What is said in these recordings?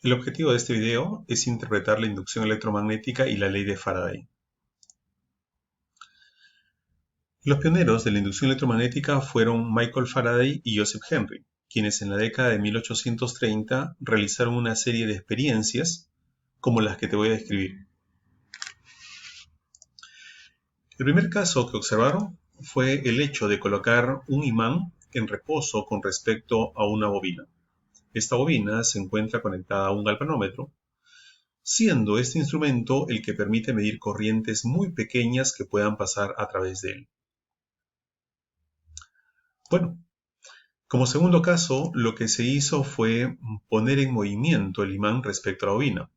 El objetivo de este video es interpretar la inducción electromagnética y la ley de Faraday. Los pioneros de la inducción electromagnética fueron Michael Faraday y Joseph Henry, quienes en la década de 1830 realizaron una serie de experiencias como las que te voy a describir. El primer caso que observaron fue el hecho de colocar un imán en reposo con respecto a una bobina. Esta bobina se encuentra conectada a un galvanómetro, siendo este instrumento el que permite medir corrientes muy pequeñas que puedan pasar a través de él. Bueno, como segundo caso, lo que se hizo fue poner en movimiento el imán respecto a la bobina,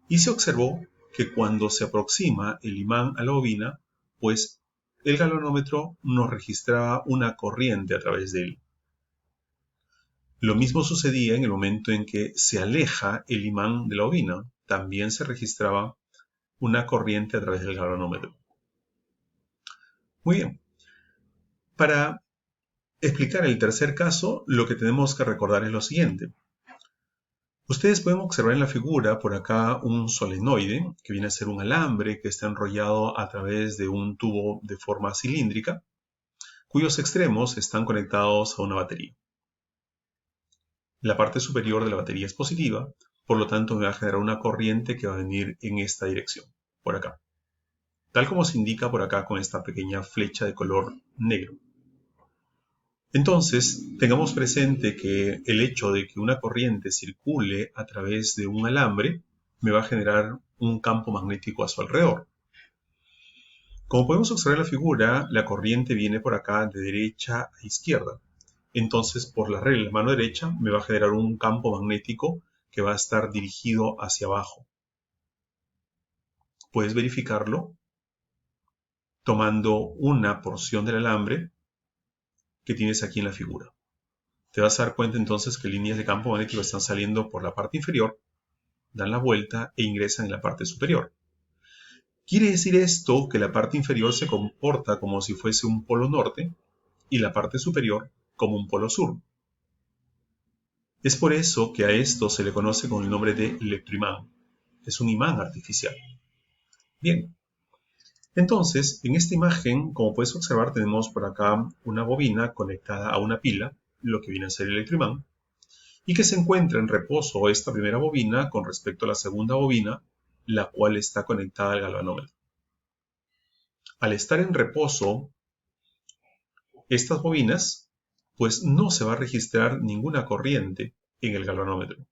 y se observó que cuando se aproxima el imán a la bobina, pues el galvanómetro nos registraba una corriente a través de él. Lo mismo sucedía en el momento en que se aleja el imán de la bobina, también se registraba una corriente a través del galvanómetro. Muy bien. Para explicar el tercer caso, lo que tenemos que recordar es lo siguiente. Ustedes pueden observar en la figura por acá un solenoide, que viene a ser un alambre que está enrollado a través de un tubo de forma cilíndrica, cuyos extremos están conectados a una batería. La parte superior de la batería es positiva, por lo tanto me va a generar una corriente que va a venir en esta dirección, por acá. Tal como se indica por acá con esta pequeña flecha de color negro. Entonces, tengamos presente que el hecho de que una corriente circule a través de un alambre me va a generar un campo magnético a su alrededor. Como podemos observar en la figura, la corriente viene por acá de derecha a izquierda. Entonces, por la regla de la mano derecha, me va a generar un campo magnético que va a estar dirigido hacia abajo. Puedes verificarlo tomando una porción del alambre que tienes aquí en la figura. Te vas a dar cuenta entonces que líneas de campo magnético están saliendo por la parte inferior, dan la vuelta e ingresan en la parte superior. Quiere decir esto que la parte inferior se comporta como si fuese un polo norte y la parte superior como un polo sur. Es por eso que a esto se le conoce con el nombre de electroimán. Es un imán artificial. Bien, entonces en esta imagen, como puedes observar, tenemos por acá una bobina conectada a una pila, lo que viene a ser el electroimán, y que se encuentra en reposo esta primera bobina con respecto a la segunda bobina, la cual está conectada al galvanómetro. Al estar en reposo estas bobinas, pues no se va a registrar ninguna corriente en el galvanómetro.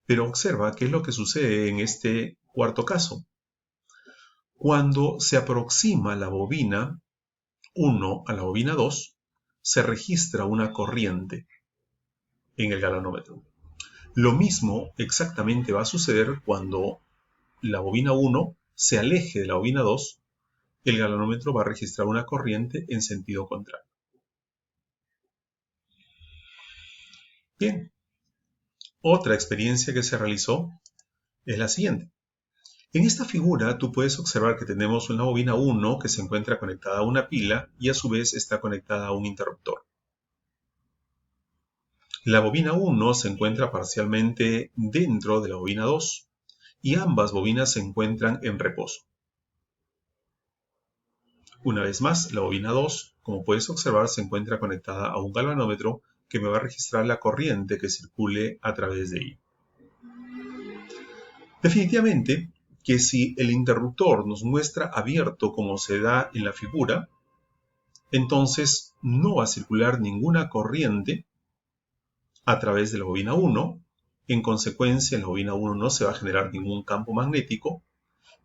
Pero observa qué es lo que sucede en este cuarto caso. Cuando se aproxima la bobina 1 a la bobina 2, se registra una corriente en el galvanómetro. Lo mismo exactamente va a suceder cuando la bobina 1 se aleje de la bobina 2, el galvanómetro va a registrar una corriente en sentido contrario. Bien, otra experiencia que se realizó es la siguiente. En esta figura tú puedes observar que tenemos una bobina 1 que se encuentra conectada a una pila y a su vez está conectada a un interruptor. La bobina 1 se encuentra parcialmente dentro de la bobina 2 y ambas bobinas se encuentran en reposo. Una vez más, la bobina 2, como puedes observar, se encuentra conectada a un galvanómetro que me va a registrar la corriente que circule a través de ella. Definitivamente que si el interruptor nos muestra abierto como se da en la figura, entonces no va a circular ninguna corriente a través de la bobina 1, en consecuencia en la bobina 1 no se va a generar ningún campo magnético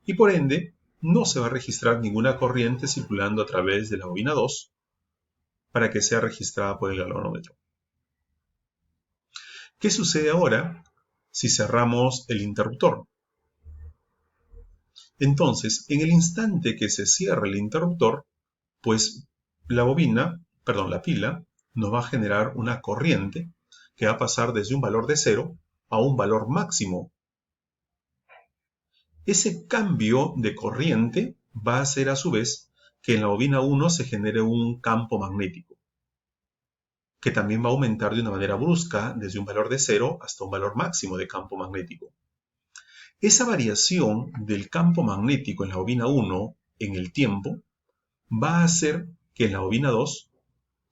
y por ende no se va a registrar ninguna corriente circulando a través de la bobina 2 para que sea registrada por el galvanómetro. ¿Qué sucede ahora si cerramos el interruptor? Entonces, en el instante que se cierre el interruptor, pues la pila, nos va a generar una corriente que va a pasar desde un valor de 0 a un valor máximo. Ese cambio de corriente va a hacer a su vez que en la bobina 1 se genere un campo magnético. que también va a aumentar de una manera brusca desde un valor de 0 hasta un valor máximo de campo magnético. Esa variación del campo magnético en la bobina 1 en el tiempo va a hacer que en la bobina 2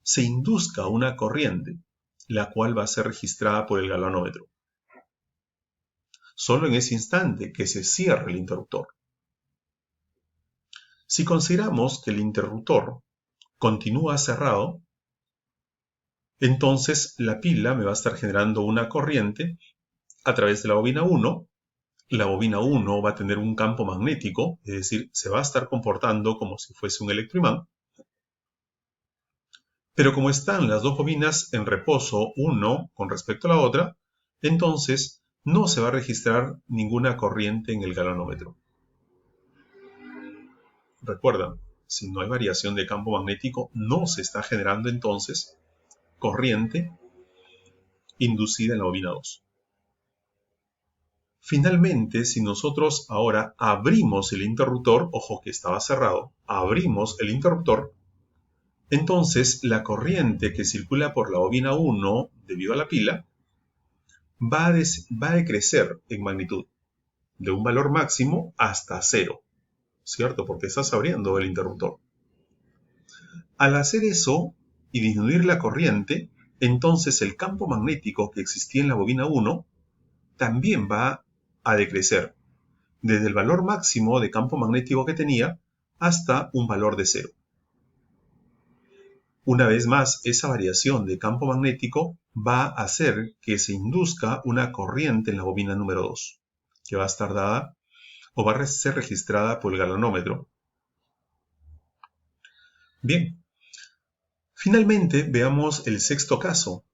se induzca una corriente, la cual va a ser registrada por el galvanómetro. Solo en ese instante que se cierre el interruptor. Si consideramos que el interruptor continúa cerrado, entonces la pila me va a estar generando una corriente a través de la bobina 1. La bobina 1 va a tener un campo magnético, es decir, se va a estar comportando como si fuese un electroimán. Pero como están las dos bobinas en reposo, uno con respecto a la otra, entonces no se va a registrar ninguna corriente en el galvanómetro. Recuerda, si no hay variación de campo magnético, no se está generando entonces corriente inducida en la bobina 2. Finalmente, si nosotros ahora abrimos el interruptor, ojo que estaba cerrado, abrimos el interruptor, entonces la corriente que circula por la bobina 1 debido a la pila va a decrecer en magnitud de un valor máximo hasta 0, ¿cierto? Porque estás abriendo el interruptor. Al hacer eso y disminuir la corriente, entonces el campo magnético que existía en la bobina 1 también va a decrecer desde el valor máximo de campo magnético que tenía hasta un valor de 0. Una vez más, esa variación de campo magnético va a hacer que se induzca una corriente en la bobina número 2, que va a estar dada o va a ser registrada por el galvanómetro. Bien, finalmente veamos el sexto caso.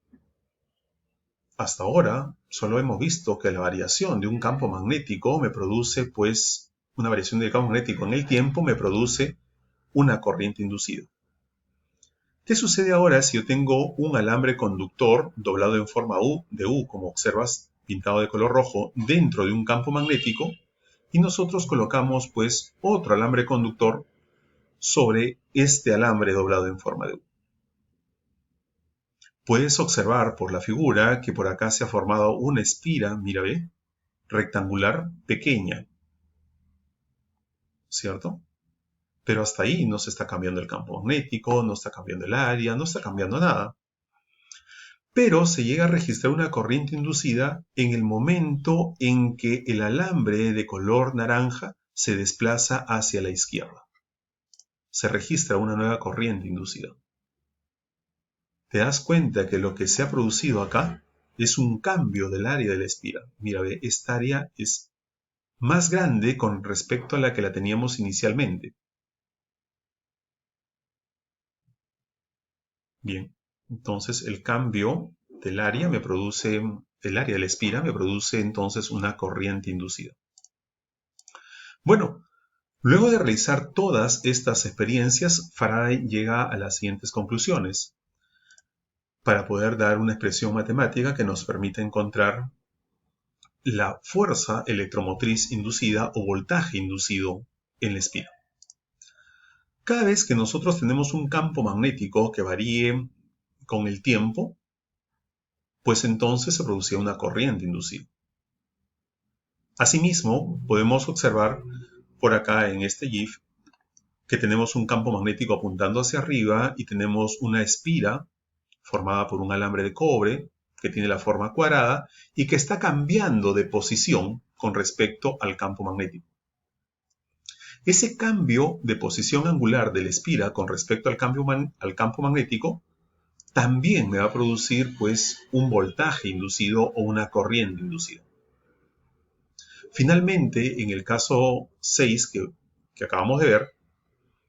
Hasta ahora solo hemos visto que la variación de un campo magnético me produce, pues, una variación del campo magnético en el tiempo me produce una corriente inducida. ¿Qué sucede ahora si yo tengo un alambre conductor doblado en forma de U, como observas, pintado de color rojo, dentro de un campo magnético, y nosotros colocamos, pues, otro alambre conductor sobre este alambre doblado en forma de U? Puedes observar por la figura que por acá se ha formado una espira, mira, ve, rectangular pequeña, ¿cierto? Pero hasta ahí no se está cambiando el campo magnético, no está cambiando el área, no está cambiando nada. Pero se llega a registrar una corriente inducida en el momento en que el alambre de color naranja se desplaza hacia la izquierda. Se registra una nueva corriente inducida. Te das cuenta que lo que se ha producido acá es un cambio del área de la espira. Mira, ve, esta área es más grande con respecto a la que la teníamos inicialmente. Bien, entonces el cambio del área me produce, el área de la espira me produce entonces una corriente inducida. Bueno, luego de realizar todas estas experiencias, Faraday llega a las siguientes conclusiones para poder dar una expresión matemática que nos permita encontrar la fuerza electromotriz inducida o voltaje inducido en la espira. Cada vez que nosotros tenemos un campo magnético que varíe con el tiempo, pues entonces se producía una corriente inducida. Asimismo, podemos observar por acá en este GIF que tenemos un campo magnético apuntando hacia arriba y tenemos una espira formada por un alambre de cobre que tiene la forma cuadrada y que está cambiando de posición con respecto al campo magnético. Ese cambio de posición angular de la espira con respecto al campo magnético también me va a producir, pues, un voltaje inducido o una corriente inducida. Finalmente, en el caso 6 que acabamos de ver,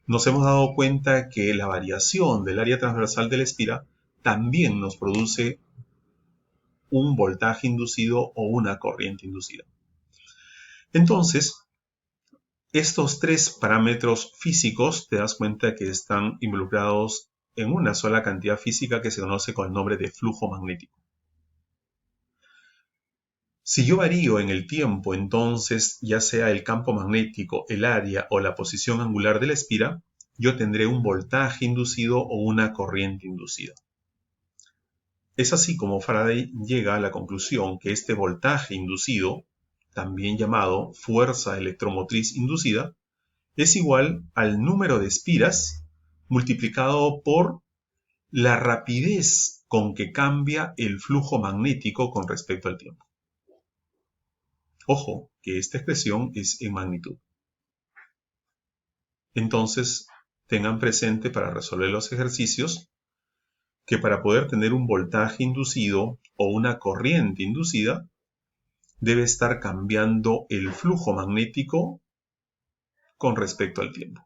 nos hemos dado cuenta que la variación del área transversal de la espira también nos produce un voltaje inducido o una corriente inducida. Entonces, estos tres parámetros físicos te das cuenta que están involucrados en una sola cantidad física que se conoce con el nombre de flujo magnético. Si yo varío en el tiempo, entonces, ya sea el campo magnético, el área o la posición angular de la espira, yo tendré un voltaje inducido o una corriente inducida. Es así como Faraday llega a la conclusión que este voltaje inducido, también llamado fuerza electromotriz inducida, es igual al número de espiras multiplicado por la rapidez con que cambia el flujo magnético con respecto al tiempo. Ojo, que esta expresión es en magnitud. Entonces, tengan presente para resolver los ejercicios que para poder tener un voltaje inducido o una corriente inducida, debe estar cambiando el flujo magnético con respecto al tiempo.